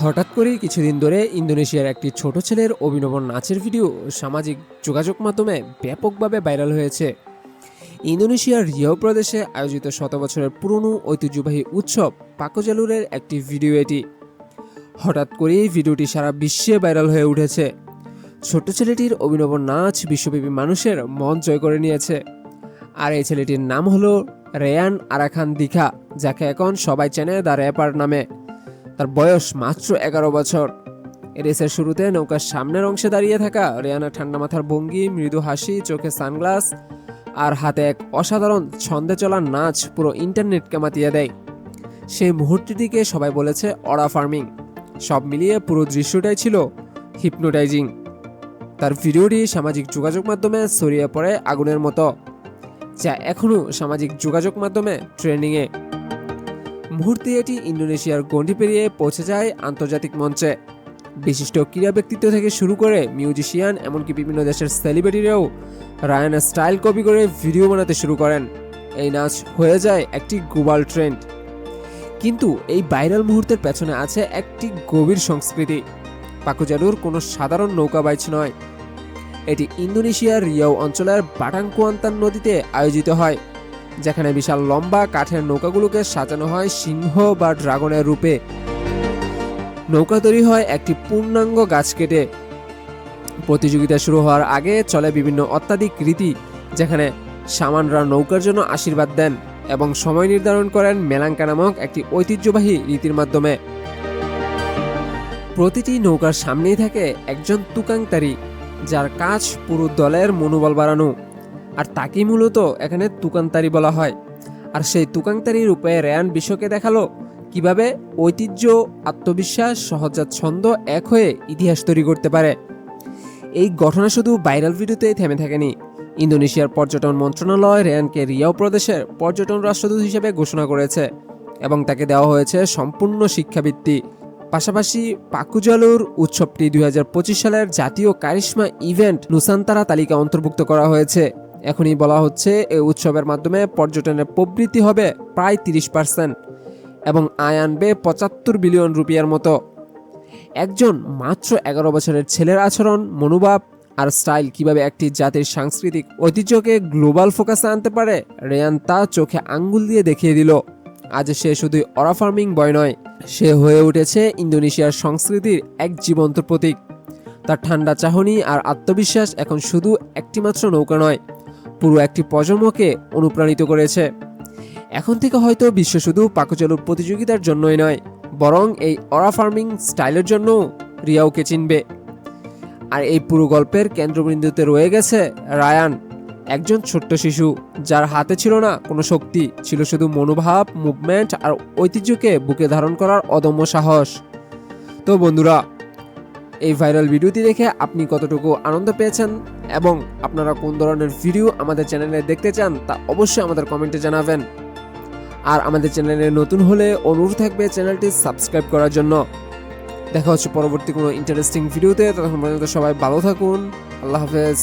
হঠাৎ করেই কিছুদিন ধরে ইন্দোনেশিয়ার একটি ছোট ছেলের অভিনব নাচের ভিডিও সামাজিক যোগাযোগ মাধ্যমে ব্যাপকভাবে ভাইরাল হয়েছে। ইন্দোনেশিয়ার রিয়াও প্রদেশে আয়োজিত শত বছরের পুরনো ঐতিহ্যবাহী উৎসব পাকোজালুরের একটি ভিডিও এটি। হঠাৎ করেই ভিডিওটি সারা বিশ্বে ভাইরাল হয়ে উঠেছে। ছোট্ট ছেলেটির অভিনব নাচ বিশ্বব্যাপী মানুষের মন জয় করে নিয়েছে। আর এই ছেলেটির নাম হলো রেয়ান আরাখান দিখা, যাকে এখন সবাই চেনে দ্য র্যাপার নামে। তার বয়স মাত্র 11 বছর। রেসের শুরুতে নৌকার সামনের অংশে দাঁড়িয়ে থাকা রেয়ানের ঠান্ডা মাথার ভঙ্গি, মৃদু হাসি, চোখে সানগ্লাস আর হাতে এক অসাধারণ ছন্দে চলা নাচ পুরো ইন্টারনেটকে মাতিয়ে দেয়। সেই মুহূর্তটিকে সবাই বলেছে অরা ফার্মিং। সব মিলিয়ে পুরো দৃশ্যটাই ছিল হিপনোটাইজিং। তার ভিডিওটি সামাজিক যোগাযোগ মাধ্যমে ছড়িয়ে পড়ে আগুনের মতো, যা এখনও সামাজিক যোগাযোগ মাধ্যমে ট্রেন্ডিংয়ে। মুহূর্তে এটি ইন্দোনেশিয়ার গণ্ডি পেরিয়ে পৌঁছে যায় আন্তর্জাতিক মঞ্চে। বিশিষ্ট ক্রীড়া ব্যক্তিত্ব থেকে শুরু করে মিউজিশিয়ান, এমনকি বিভিন্ন দেশের সেলিব্রিটিরাও রায়ানের স্টাইল কপি করে ভিডিও বানাতে শুরু করেন। এই নাচ হয়ে যায় একটি গ্লোবাল ট্রেন্ড। কিন্তু এই ভাইরাল মুহূর্তের পেছনে আছে একটি গভীর সংস্কৃতি। পাকোজালুর কোনো সাধারণ নৌকা বাইচ নয়। এটি ইন্দোনেশিয়ার রিয়াও অঞ্চলের বাটাংকুয়ান্তান নদীতে আয়োজিত হয়, যেখানে বিশাল লম্বা কাঠের নৌকাগুলোকে সাজানো হয় সিংহ বা ড্রাগনের রূপে। নৌকা তৈরি হয় একটি পূর্ণাঙ্গ গাছ কেটে। প্রতিযোগিতা শুরু হওয়ার আগে চলে বিভিন্ন অত্যাধিক রীতি, যেখানে সামানরা নৌকার জন্য আশীর্বাদ দেন এবং সময় নির্ধারণ করেন মেলাঙ্কা নামক একটি ঐতিহ্যবাহী রীতির মাধ্যমে। প্রতিটি নৌকার সামনেই থাকে একজন তুকাংতারি, যার কাজ পুরো দলের মনোবল বাড়ানো, আর তাকেই মূলত এখানে তুকাংতারি বলা হয়। আর সেই তুকাংতারি রূপে রেয়ান বিশ্বকে দেখালো কিভাবে ঐতিহ্য, আত্মবিশ্বাস, সহজাত ছন্দ এক হয়ে ইতিহাস তৈরি করতে পারে। এই ঘটনা শুধু ভাইরাল ভিডিওতেই থেমে থাকেনি। ইন্দোনেশিয়ার পর্যটন মন্ত্রণালয় রেয়ানকে রিয়াও প্রদেশের পর্যটন রাষ্ট্রদূত হিসেবে ঘোষণা করেছে এবং তাকে দেওয়া হয়েছে সম্পূর্ণ শিক্ষাবৃত্তি। পাশাপাশি পাকোজালুর উৎসবটি 2025 সালের জাতীয় কারিশমা ইভেন্ট নুসান্তারা তালিকা অন্তর্ভুক্ত করা হয়েছে। এখনই বলা হচ্ছে এই উৎসবের মাধ্যমে পর্যটনের প্রবৃদ্ধি হবে প্রায় 30% এবং আয় আনবে 75 বিলিয়ন রুপিয়ার মতো। একজন মাত্র 11 বছরের ছেলের আচরণ, মনোভাব আর স্টাইল কিভাবে একটি জাতির সাংস্কৃতিক ঐতিহ্যকে গ্লোবাল ফোকাসে আনতে পারে, রেয়ান তা চোখে আঙ্গুল দিয়ে দেখিয়ে দিল। আজ সে শুধুই অরা ফার্মিং বয় নয়, সে হয়ে উঠেছে ইন্দোনেশিয়ার সংস্কৃতির এক জীবন্ত প্রতীক। তার ঠান্ডা চাহনি আর আত্মবিশ্বাস এখন শুধু একটিমাত্র নৌকা নয়, পুরো একটি প্রজন্মকে অনুপ্রাণিত করেছে। এখন থেকে হয়তো বিশ্ব শুধু পাকোজালুর প্রতিযোগিতার জন্যই নয়, বরং এই অরা ফার্মিং স্টাইলের জন্য রিয়াওকে চিনবে। আর এই পুরো গল্পের কেন্দ্রবিন্দুতে রয়ে গেছে রায়ান, একজন ছোট্ট শিশু যার হাতে ছিল না কোনো শক্তি, ছিল শুধু মনোভাব, মুভমেন্ট আর ঐতিহ্যকে বুকে ধারণ করার অদম্য সাহস। তো বন্ধুরা, এই ভাইরাল ভিডিওটি দেখে আপনি কতটুকু আনন্দ পেয়েছেন এবং আপনারা কোন ধরনের ভিডিও আমাদের চ্যানেলে দেখতে চান তা অবশ্যই আমাদের কমেন্টে জানাবেন। আর আমাদের চ্যানেলে নতুন হলে অনুরোধ থাকবে চ্যানেলটি সাবস্ক্রাইব করার জন্য। দেখা হচ্ছে পরবর্তী কোনো ইন্টারেস্টিং ভিডিওতে। ততক্ষণ পর্যন্ত সবাই ভালো থাকুন। আল্লাহ হাফেজ।